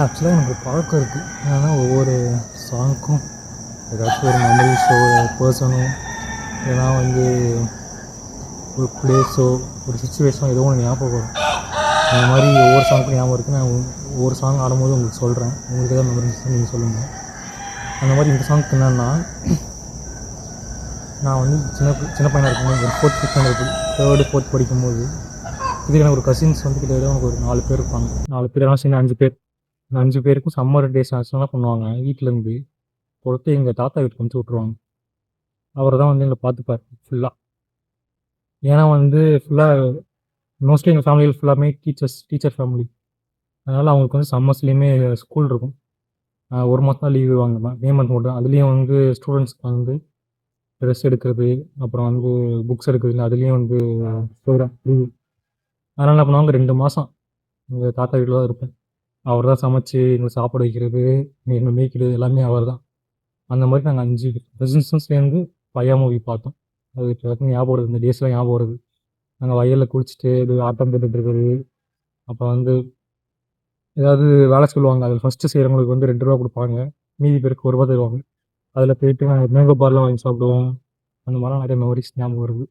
ஆக்சுவலாக எனக்கு ஒரு பழக்கம் இருக்குது. என்னென்னா ஒவ்வொரு சாங்க்கும் ஏதாச்சும் ஒரு மெமரிஸோ பர்சனோ இல்லைனா ஒரு ப்ளேஸோ ஒரு சுச்சுவேஷனோ ஏதோ ஒன்று ஞாபகம் வரும். அந்த மாதிரி ஒவ்வொரு சாங்க்கும் ஞாபகம் இருக்குது. நான் ஒவ்வொரு சாங் ஆடும்போது உங்களுக்கு சொல்கிறேன். உங்களுக்கு எதாவது மெமரிஸ் நீங்கள் சொல்லுங்கள். அந்த மாதிரி இந்த சாங்க்கு என்னென்னா, நான் சின்ன பையனாக இருக்கும்போது ஒரு 4th 5th standard 3rd 4th படிக்கும்போது இதுக்கு எனக்கு ஒரு கசின்ஸ் கிட்டத்தட்ட எனக்கு ஒரு 4 பேர் இருப்பாங்க. 4 பேர் எல்லாம் சேர்ந்து 5 பேர். இந்த 5 பேருக்கும் சம்மர் டேஸ் ஆச்சுன்னா என்ன பண்ணுவாங்க, வீட்டிலேருந்து பொறுத்து எங்கள் தாத்தா வீட்டுக்கு அனுப்பிச்சி விட்ருவாங்க. அவர் தான் எங்களை பார்த்துப்பார் ஃபுல்லாக. ஏன்னா ஃபுல்லாக மோஸ்ட்லி எங்கள் ஃபேமிலியில் ஃபுல்லாமே டீச்சர் ஃபேமிலி. அதனால் அவங்களுக்கு சம்மர்ஸ்லேயுமே ஸ்கூல் இருக்கும். 1 மாதம் தான் லீவ் விடுவாங்க. மே மந்த் மட்டும். அதுலேயும் ஸ்டூடெண்ட்ஸ்க்கு ட்ரெஸ் எடுக்கிறது, அப்புறம் புக்ஸ் எடுக்கிறது, அதுலேயும் ப்ரோக்ராம் லீவு. அதனால் என்ன பண்ணுவாங்க, 2 மாதம் எங்கள் தாத்தா வீட்டில் தான் இருப்பேன். அவர் தான் சமைச்சு எங்களுக்கு சாப்பாடு வைக்கிறது, எங்களை மேய்க்கிறது எல்லாமே அவர் தான். அந்த மாதிரி நாங்கள் 5 கசின்ஸும் சேர்ந்து பையா மூவி பார்த்தோம். அது இப்போ ஞாபகம் வருது, இந்த டேஸ்லாம் ஞாபகம் வருது. நாங்கள் வயலில் குளிச்சுட்டு இது ஆட்டம் போட்டுட்டு இருக்கிறது. அப்போ ஏதாவது வேலை சொல்லுவாங்க. அதில் ஃபஸ்ட்டு செய்கிறவங்களுக்கு ₹2 கொடுப்பாங்க. மீதி பேருக்கு ₹1 தருவாங்க. அதில் போயிட்டு நாங்கள் மேங்கோ பார்லாம் வாங்கி சாப்பிடுவோம். அந்த மாதிரிலாம் நிறைய மெமரிஸ் ஞாபகம் வருது.